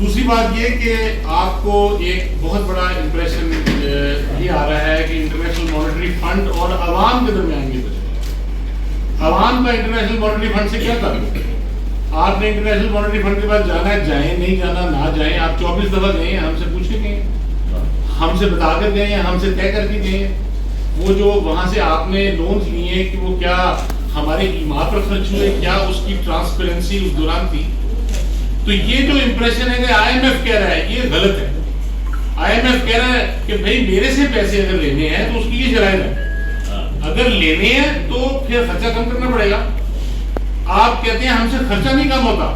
دوسری بات یہ کہ آپ کو ایک بہت بڑا امپریشن یہ آ رہا ہے کہ انٹرنیشنل مانیٹری فنڈ اور عوام کے درمیان یہ بچے، عوام کا انٹرنیشنل مانیٹری فنڈ سے کیا تعلق ہے؟ آپ نے انٹرنیشنل مانیٹری فنڈ کے بعد جانا ہے، جائیں، نہیں جانا نہ جائیں، آپ 24 دفعہ گئے ہیں، ہم سے پوچھ کے گئے ہیں، ہم سے بتا کر گئے ہیں، ہم سے طے کر کے گئے ہیں، وہ جو وہاں سے آپ نے لونز لیے ہیں کہ وہ کیا ہمارے ایما پر خرچ ہوئے، کیا اس کی ٹرانسپیرنسی اس دوران تھی؟ تو یہ جو امپریشن ہے کہ آئی ایم ایف کہہ رہا ہے، یہ غلط ہے۔ آئی ایم ایف کہہ رہا ہے کہ بھائی میرے سے پیسے اگر لینے ہیں تو اس کی یہ شرائط ہے، اگر لینے ہیں تو پھر خرچہ کم کرنا پڑے گا۔ آپ کہتے ہیں ہم سے خرچہ نہیں کم ہوتا۔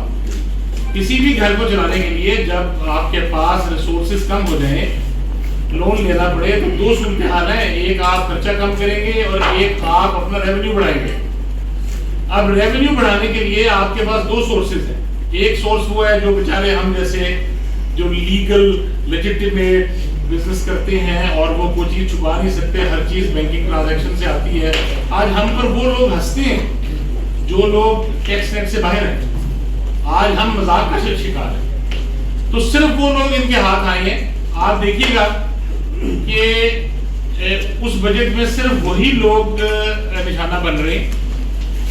کسی بھی گھر کو چلانے کے لیے جب آپ کے پاس ریسورسز کم ہو جائیں، لون لینا پڑے، تو دو صورتحال ہیں، ایک آپ خرچہ کم کریں گے اور ایک آپ اپنا ریونیو بڑھائیں گے۔ اب ریونیو بڑھانے کے لیے آپ کے پاس دو سورسز ہیں، ایک سورس وہ ہے جو بیچارے ہم جیسے جو لیگل لیجٹیمیٹ بزنس کرتے ہیں اور وہ کوئی چیز چھپا نہیں سکتے، ہر چیز بینکنگ ٹرانزیکشن سے آتی ہے۔ آج ہم پر وہ لوگ ہنستے ہیں جو لوگ ٹیکس نیٹ سے باہر ہیں، آج ہم مذاق کا شکار ہیں۔ تو صرف وہ لوگ ان کے ہاتھ آئے ہیں۔ آپ دیکھیے گا کہ اس بجٹ میں صرف وہی لوگ نشانہ بن رہے ہیں،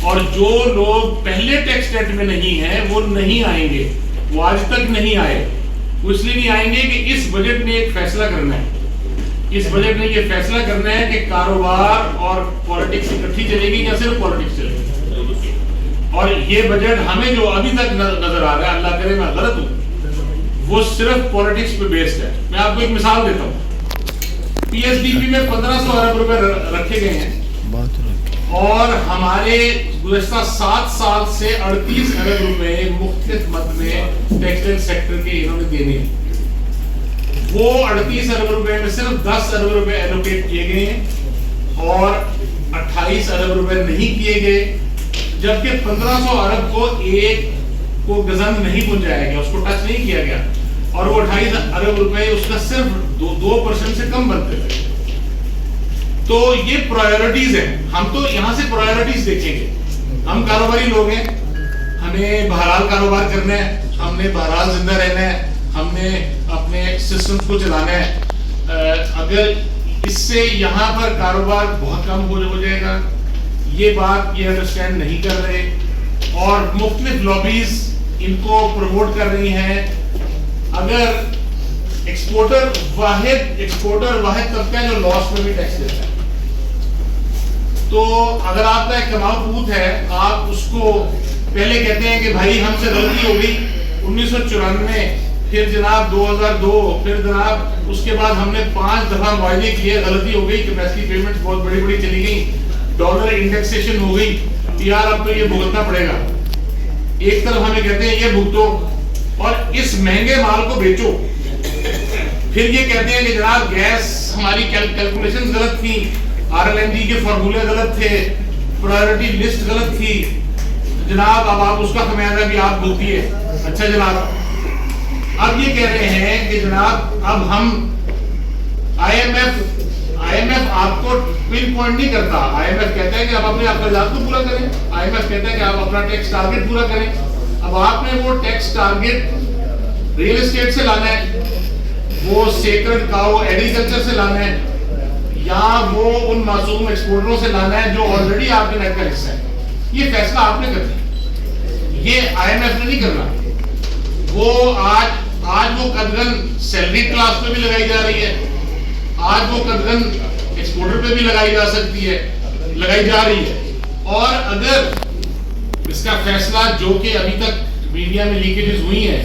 اور جو لوگ پہلے ٹیکس نیٹ میں نہیں ہیں وہ نہیں آئیں گے، وہ آج تک نہیں آئے۔ وہ اس لیے نہیں آئیں گے کہ اس بجٹ نے ایک فیصلہ کرنا ہے، اس بجٹ نے یہ فیصلہ کرنا ہے کہ کاروبار اور پالیٹکس اکٹھی چلے گی یا صرف پالیٹکس چلے گی۔ اور یہ بجٹ ہمیں جو ابھی تک نظر آ رہا ہے، اللہ کرے میں غلط ہوں، وہ صرف پالیٹکس پہ بیسڈ ہے۔ میں آپ کو ایک مثال دیتا ہوں، پی ایس ڈی پی میں 1500 ارب روپے رکھے گئے ہیں، اور ہمارے گزشتہ 7 سال سے 38 ارب روپے مختلف مد میں ٹیکسٹائل سیکٹر کے انہوں نے دینے ہیں۔ وہ 38 ارب روپے میں صرف 10 ارب روپے ایلوکیٹ کیے گئے ہیں اور 28 ارب روپے نہیں کیے گئے، جبکہ 1500 ارب کو ایک کو گزند نہیں پہنچایا گیا، اس کو ٹچ نہیں کیا گیا، اور وہ 28 ارب روپے اس کا صرف 2% سے کم بنتے تھے۔ تو یہ پرائیورٹیز ہیں، ہم تو یہاں سے پرائیورٹیز دیکھیں گے۔ ہم کاروباری لوگ ہیں، ہمیں بہرحال کاروبار کرنا ہے، ہم نے بہرحال زندہ رہنا ہے، ہم نے اپنے سسٹم کو چلانا ہے۔ اگر اس سے یہاں پر کاروبار بہت کم ہو جائے گا، یہ بات یہ انڈرسٹینڈ نہیں کر رہے، اور مختلف لابیز ان کو پروموٹ کر رہی ہیں۔ اگر ایکسپورٹر واحد طبقہ ہے جو لاس میں بھی ٹیکس دیتا ہے، تو اگر آپ کا ایک کماؤ پوت ہے، آپ اس کو پہلے کہتے ہیں کہ بھائی ہم سے غلطی ہو گئی 1994، پھر جناب 2002، پھر جناب اس کے بعد ہم نے 5 دفعہ معاہدے کیے، غلطی ہو گئی، کیپیسٹی پیمنٹس بہت بڑی بڑی چلی گئی، ڈالر انڈیکسیشن ہو گئی، یار اب تو یہ بھگتنا پڑے گا۔ ایک طرف ہمیں کہتے ہیں یہ بھگتو اور اس مہنگے مال کو بیچو، پھر یہ کہتے ہیں کہ جناب گیس ہماری کیلکولیشن غلط تھی، RLNG کے فارمولے غلط تھے، پرائیورٹی لسٹ غلط تھی، جناب اب آپ اس کا خمیازہ بھی آپ بھگتیے۔ اچھا جناب، اب یہ کہہ رہے ہیں کہ جناب اب ہم آئی ایم ایف آپ کو پن پوائنٹ نہیں کرتا، آئی ایم ایف کہتا ہے کہ آپ اپنے اخراجات کو پورا کریں، آئی ایم ایف کہتا ہے کہ آپ اپنا ٹیکس ٹارگٹ پورا کریں۔ اب آپ نے وہ ٹیکس ٹارگٹ ریل اسٹیٹ سے لانا ہے، وہ سیکرڈ کاؤ ایگریکلچر سے لانا ہے، یا وہ ان معصوم ایکسپورٹروں سے لانا ہے جو آلریڈی آپ کے نیٹ کا حصہ ہے۔ یہ فیصلہ آپ نے کرنا ہے، یہ آئی ایم ایف نے نہیں کرنا۔ وہ آج وہ قدغن سیلری کلاس پہ بھی لگائی جا رہی ہے، آج وہ قدغن ایکسپورٹر پہ بھی لگائی جا سکتی ہے، لگائی جا رہی ہے۔ اور اگر اس کا فیصلہ جو کہ ابھی تک میڈیا میں لیکیجز ہوئی ہیں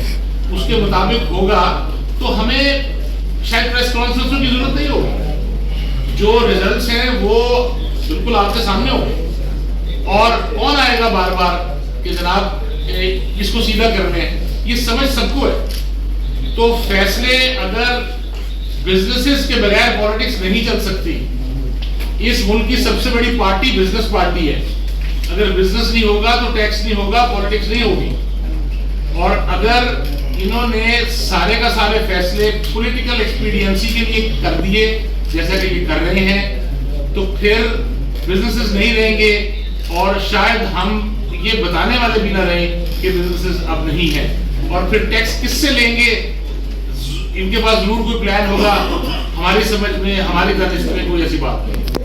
اس کے مطابق ہوگا تو ہمیں شاید پریس کانفرنسوں کی ضرورت نہیں ہوگی، جو ریزلٹس ہیں وہ بالکل آپ کے سامنے ہوں گے، اور کون آئے گا بار بار کہ جناب اس کو سیدھا کرنے ہیں، یہ سمجھ سب کو ہے۔ تو فیصلے اگر بزنسز کے بغیر پالیٹکس نہیں چل سکتی، اس ملک کی سب سے بڑی پارٹی بزنس پارٹی ہے، اگر بزنس نہیں ہوگا تو ٹیکس نہیں ہوگا، پالیٹکس نہیں ہوگی۔ اور اگر انہوں نے سارے کا سارے فیصلے پولیٹیکل ایکسپیڈینسی کے لیے کر دیے جیسا کہ یہ کر رہے ہیں، تو پھر بزنسز نہیں رہیں گے، اور شاید ہم یہ بتانے والے بھی نہ رہیں کہ بزنسز اب نہیں ہیں۔ اور پھر ٹیکس کس سے لیں گے؟ ان کے پاس ضرور کوئی پلان ہوگا، ہماری سمجھ میں، ہماری دانش میں کوئی ایسی بات نہیں.